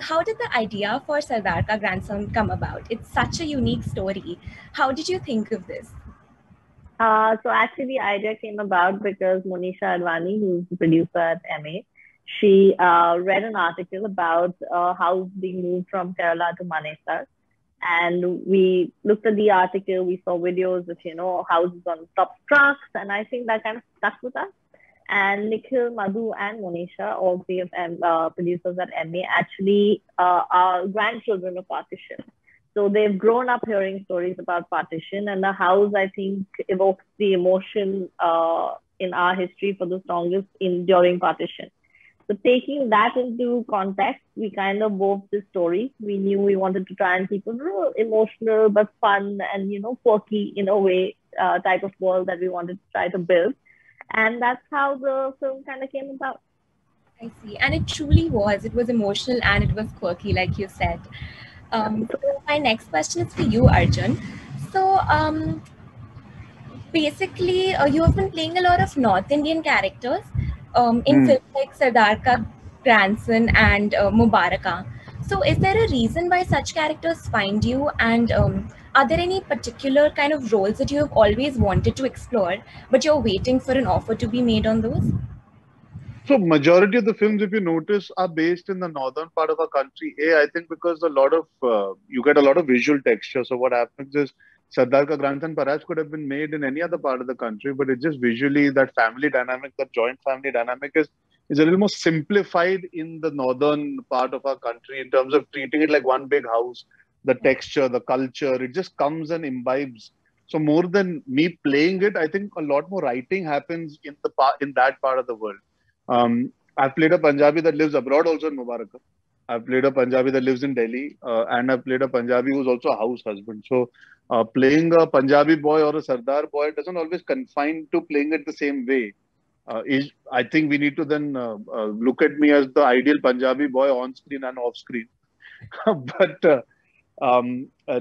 how did the idea for Sardar Ka Grandson come about? It's such a unique story. How did you think of this? So actually, the idea came about because Monisha Advani, who's the producer at MA, she read an article about how being moved from Kerala to Manesar. And we looked at the article, we saw videos of, houses on top trucks, and I think that kind of stuck with us. And Nikhil, Madhu, and Monisha, all three of them producers at MA, actually are grandchildren of partition. So they've grown up hearing stories about partition, and the house, I think, evokes the emotion in our history for the strongest during partition. So taking that into context, we kind of wove this story. We knew we wanted to try and keep a little emotional but fun and, quirky in a way type of world that we wanted to try to build. And that's how the film kind of came about. I see. And it truly was. It was emotional and it was quirky, like you said. So my next question is for you, Arjun. So basically, you have been playing a lot of North Indian characters in films like Sardar Ka Grandson and Mubaraka. So is there a reason why such characters find you? And are there any particular kind of roles that you have always wanted to explore, but you're waiting for an offer to be made on those? So majority of the films, if you notice, are based in the northern part of our country. I think because a lot of you get a lot of visual texture. So what happens is Sardar Ka Grandson perhaps could have been made in any other part of the country, but it just visually that family dynamic, that joint family dynamic is a little more simplified in the northern part of our country in terms of treating it like one big house. The texture, the culture, it just comes and imbibes. So more than me playing it, I think a lot more writing happens in that part of the world. I've played a Punjabi that lives abroad also in Mubarak. I've played a Punjabi that lives in Delhi, and I've played a Punjabi who's also a house husband. So playing a Punjabi boy or a Sardar boy doesn't always confine to playing it the same way. I think we need to then look at me as the ideal Punjabi boy on screen and off screen. But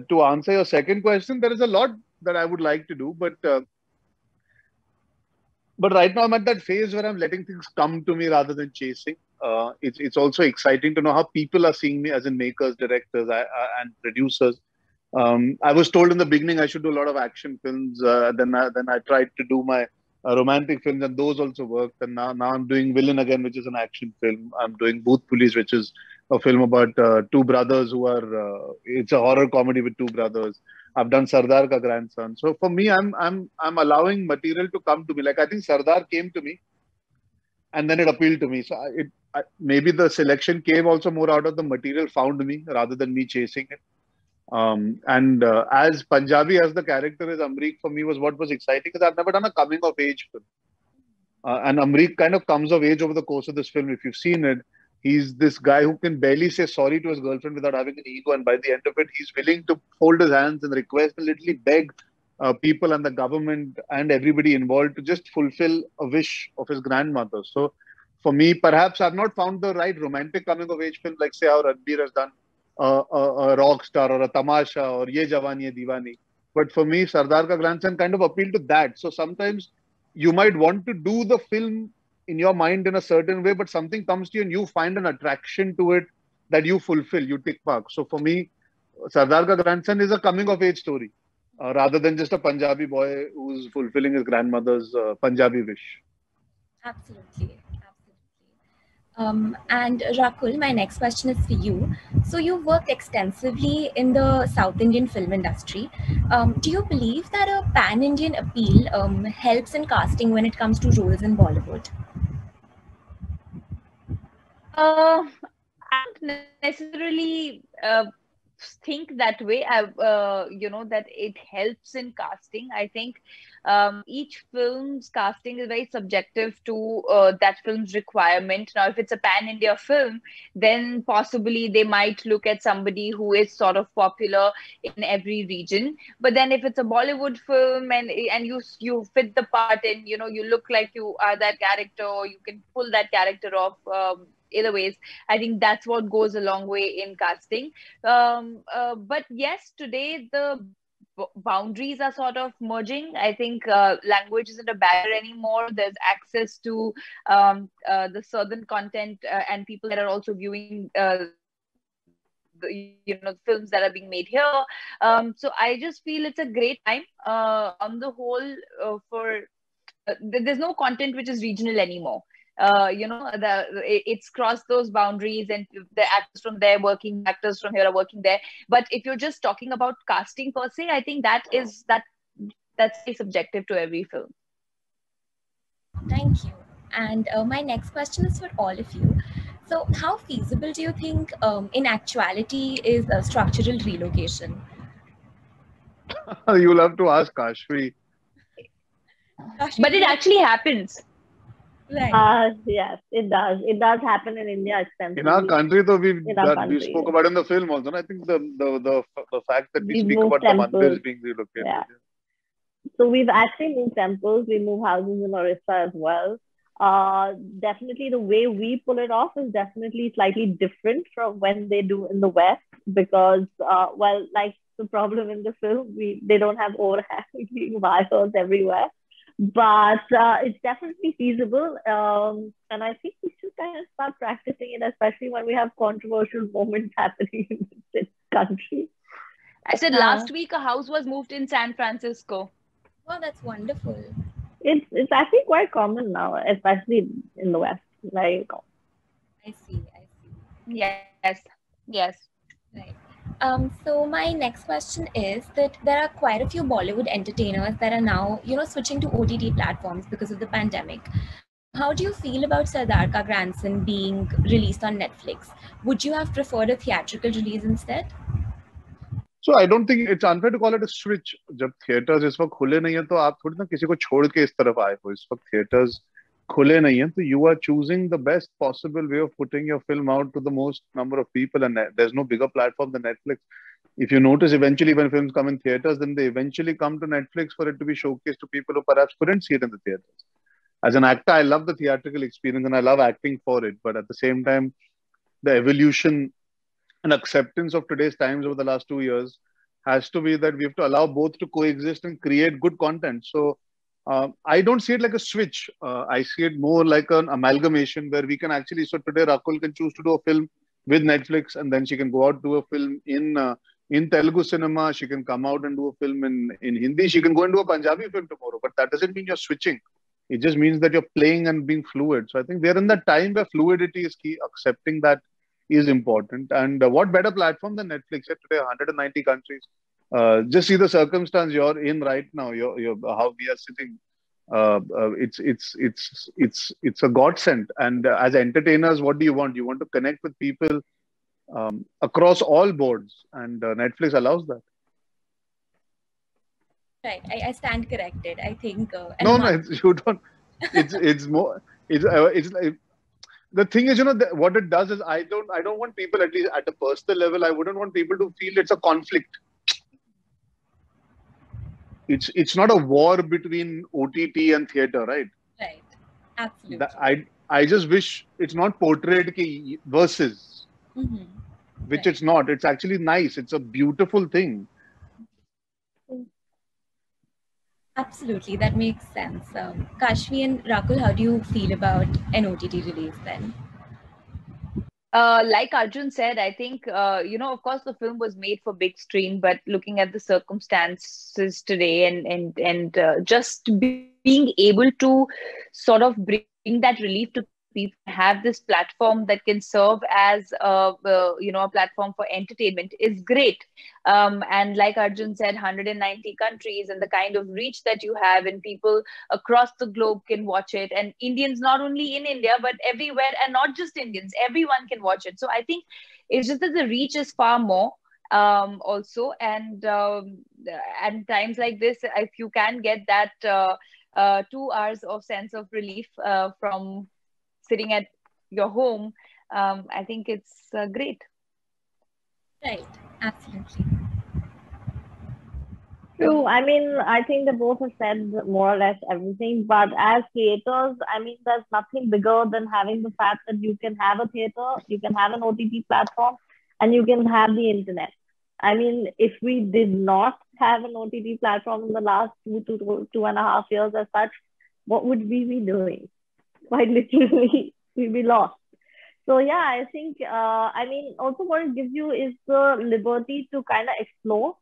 to answer your second question, there is a lot that I would like to do, but right now I'm at that phase where I'm letting things come to me rather than chasing. It's also exciting to know how people are seeing me as in makers, directors, and producers. I was told in the beginning I should do a lot of action films. Then I tried to do my romantic films, and those also worked. And now I'm doing Villain Again, which is an action film. I'm doing Booth Police, which is a film about two brothers who are. It's a horror comedy with two brothers. I've done Sardar Ka Grandson. So for me, I'm allowing material to come to me. Like I think Sardar came to me, and then it appealed to me. So maybe the selection came also more out of the material found me rather than me chasing it. And as Punjabi as the character is Amrique for me was what was exciting because I've never done a coming of age film. And Amrique kind of comes of age over the course of this film. If you've seen it, he's this guy who can barely say sorry to his girlfriend without having an ego. And by the end of it, he's willing to fold his hands and request and literally beg people and the government and everybody involved to just fulfill a wish of his grandmother. So for me, perhaps I've not found the right romantic coming of age film, like say how Ranbir has done a rock star or a tamasha or Ye Jawani Hai Diwani. But for me, Sardar Ka Grandson kind of appealed to that. So sometimes you might want to do the film in your mind in a certain way, but something comes to you and you find an attraction to it that you fulfill, you tick mark. So for me, Sardar Ka Grandson is a coming of age story rather than just a Punjabi boy who's fulfilling his grandmother's Punjabi wish. Absolutely. And Rakul, my next question is for you. So you worked extensively in the South Indian film industry. Do you believe that a pan-Indian appeal helps in casting when it comes to roles in Bollywood? I don't necessarily think that way. That it helps in casting. I think each film's casting is very subjective to that film's requirement. Now, if it's a pan-India film, then possibly they might look at somebody who is sort of popular in every region. But then if it's a Bollywood film and you fit the part and you look like you are that character, or you can pull that character off. Either ways, I think that's what goes a long way in casting. But yes, today the boundaries are sort of merging. I think language isn't a barrier anymore. There's access to the southern content and people that are also viewing the films that are being made here. So I just feel it's a great time on the whole for there's no content which is regional anymore. It's crossed those boundaries, and the actors from there working, actors from here are working there. But if you're just talking about casting per se, I think that's very subjective to every film. Thank you. And my next question is for all of you. So how feasible do you think in actuality is a structural relocation? You'll have to ask Kashvi. But it actually happens. Right. Yes, it does. It does happen in India extensively. In our country, though, we spoke about it in the film also. And I think the fact that we speak about the mandirs being relocated. Yeah. So we've actually moved temples. We move houses in Orissa as well. Definitely the way we pull it off is definitely slightly different from when they do in the West, because like the problem in the film, they don't have overhanging wires everywhere. But it's definitely feasible, and I think we should kind of start practicing it, especially when we have controversial moments happening in this country. I said last week a house was moved in San Francisco. Wow, that's wonderful. It's actually quite common now, especially in the West. Very common. I see. Yes. Right. So my next question is that there are quite a few Bollywood entertainers that are now, switching to OTT platforms because of the pandemic. How do you feel about Sardar Ka Grandson being released on Netflix? Would you have preferred a theatrical release instead? So I don't think it's unfair to call it a switch. जब theaters इस वक्त खुले नहीं हैं तो आप थोड़ी ना किसी को छोड़ के इस तरफ आए हो. इस वक्त theaters खुले नहीं हैं, तो you are choosing the best possible way of putting your film out to the most number of people, and there's no bigger platform than Netflix. If you notice, eventually when films come in theaters, then they eventually come to Netflix for it to be showcased to people who perhaps couldn't see it in the theaters. As an actor, I love the theatrical experience and I love acting for it, but at the same time, the evolution and acceptance of today's times over the last 2 years has to be that we have to allow both to coexist and create good content. So I don't see it like a switch. I see it more like an amalgamation where we can actually, so today Rakul can choose to do a film with Netflix, and then she can go out do a film in Telugu cinema. She can come out and do a film in Hindi. She can go and do a Punjabi film tomorrow, but that doesn't mean you're switching. It just means that you're playing and being fluid. So I think we're in that time where fluidity is key. Accepting that is important. And what better platform than Netflix? Today, 190 countries. Just see the circumstance you're in right now. How we are sitting. It's a godsend. And as entertainers, what do you want? You want to connect with people across all boards, and Netflix allows that. Right, I stand corrected. I think. No, you don't. It's more. It's like, the thing is, what it does is I don't want people, at least at a personal level, I wouldn't want people to feel it's a conflict. It's not a war between OTT and theater, right? Right, absolutely. I just wish it's not portrayed versus, which it's not. It's actually nice. It's a beautiful thing. Absolutely, that makes sense. Kashvi and Rakul, how do you feel about an OTT release then? Like Arjun said, I think, of course, the film was made for big screen, but looking at the circumstances today and just being able to sort of bring that relief to people, have this platform that can serve as a platform for entertainment is great. And like Arjun said, 190 countries and the kind of reach that you have, and people across the globe can watch it, and Indians not only in India but everywhere, and not just Indians, everyone can watch it. So I think it's just that the reach is far more also, and times like this, if you can get that 2 hours of sense of relief from sitting at your home, I think it's great. Right, absolutely. True. I mean, I think they both have said more or less everything, but as creators, I mean, there's nothing bigger than having the fact that you can have a theater, you can have an OTT platform, and you can have the internet. I mean, if we did not have an OTT platform in the last 2.5 years as such, what would we be doing? Quite literally, we'd be lost. So yeah, I think I mean also what it gives you is the liberty to kind of explore.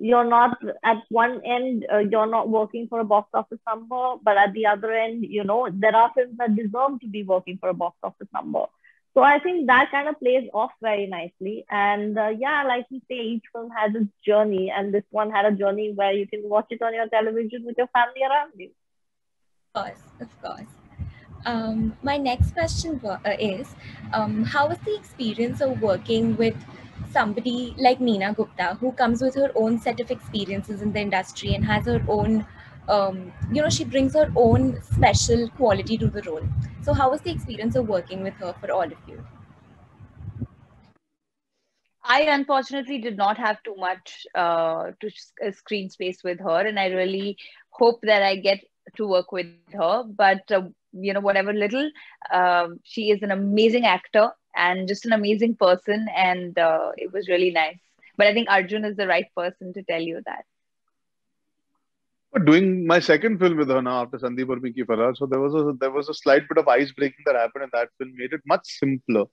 You're not at one end, you're not working for a box office number, but at the other end, there are films that deserve to be working for a box office number. So I think that kind of plays off very nicely. And yeah, like you say, each film has its journey, and this one had a journey where you can watch it on your television with your family around you. Of course, of course. My next question is, how was the experience of working with somebody like Neena Gupta, who comes with her own set of experiences in the industry and has her own, she brings her own special quality to the role. So how was the experience of working with her for all of you? I unfortunately did not have too much screen space with her, and I really hope that I get to work with her. But whatever little, she is an amazing actor and just an amazing person, and it was really nice. But I think Arjun is the right person to tell you that. Doing my second film with her now after Sandeep Urmi Ki Farah, so there was a slight bit of ice breaking that happened in that film, made it much simpler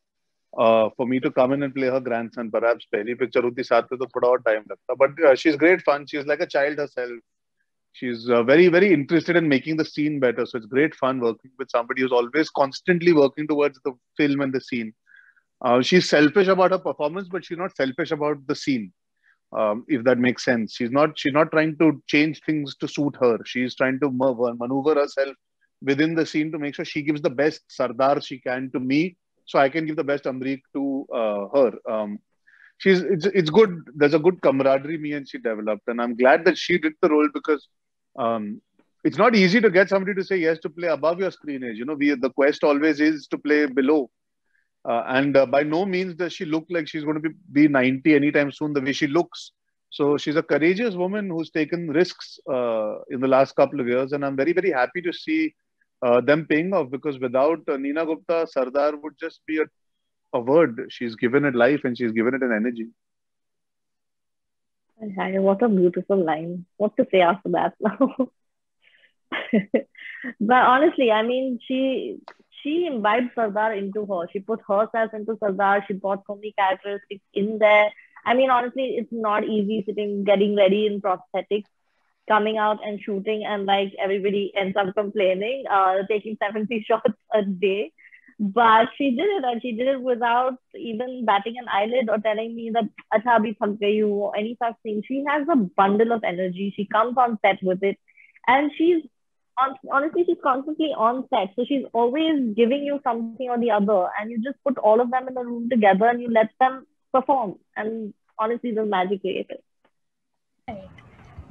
for me to come in and play her grandson. Perhaps पहली picture होती साथ में तो थोड़ा और time लगता, but she's great fun. She's like a child herself. She's very, very interested in making the scene better. So it's great fun working with somebody who's always constantly working towards the film and the scene. She's selfish about her performance, but she's not selfish about the scene. If that makes sense, she's not trying to change things to suit her. She's trying to maneuver herself within the scene to make sure she gives the best Sardar she can to me, so I can give the best Amrique to her. It's good. There's a good camaraderie me and she developed, and I'm glad that she did the role because it's not easy to get somebody to say yes to play above your screenage. The quest always is to play below. And by no means does she look like she's going to be 90 anytime soon the way she looks. So she's a courageous woman who's taken risks in the last couple of years. And I'm very, very happy to see them paying off, because without Neena Gupta, Sardar would just be a word. She's given it life and she's given it an energy. What a beautiful line. What to say after that now? But honestly, I mean, she imbibed Sardar into her. She put herself into Sardar. She brought so many characteristics in there. I mean, honestly, it's not easy getting ready in prosthetics, coming out and shooting, and like everybody ends up complaining, taking 70 shots a day. But she did it, and she did it without even batting an eyelid or telling me that "Acha abhi thak gayi hu" or any such thing. She has a bundle of energy. She comes on set with it, and honestly, she's constantly on set. So she's always giving you something or the other, and you just put all of them in the room together and you let them perform. And honestly, the magic created. Right.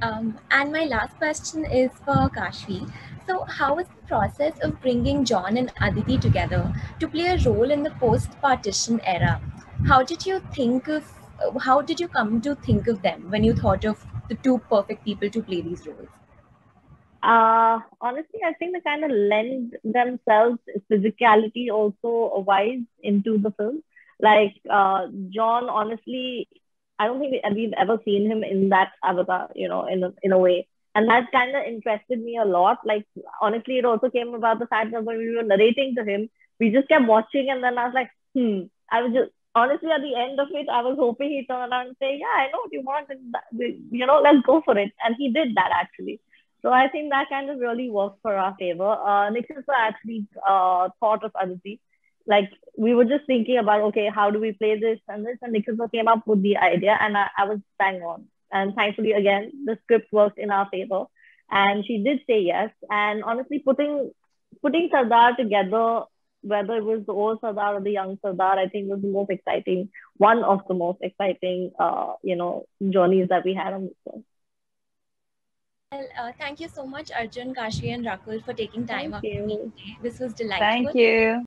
And my last question is for Kashvi. So, how was the process of bringing John and Aditi together to play a role in the post-partition era? How did you come to think of them when you thought of the two perfect people to play these roles? Honestly, I think they kind of lend themselves physicality also wise into the film. Like John, honestly, I don't think we've ever seen him in that avatar, in a way. And that kind of interested me a lot. Like, honestly, it also came about the fact that when we were narrating to him, we just kept watching, and then I was like, I was just, honestly, at the end of it, I was hoping he'd turn around and say, yeah, I know what you want, and let's go for it. And he did that, actually. So I think that kind of really worked for our favor. Nikhil actually thought of Aditi. Like, we were just thinking about, okay, how do we play this and this? And Nikhil came up with the idea, and I was bang on. And thankfully, again, the script worked in our favor. And she did say yes. And honestly, putting Sardar together, whether it was the old Sardar or the young Sardar, I think was the most exciting, one of the most exciting, journeys that we had on this film. Well, thank you so much, Arjun, Kashvi, and Rakul, for taking time out to meet today. This was delightful. Thank you.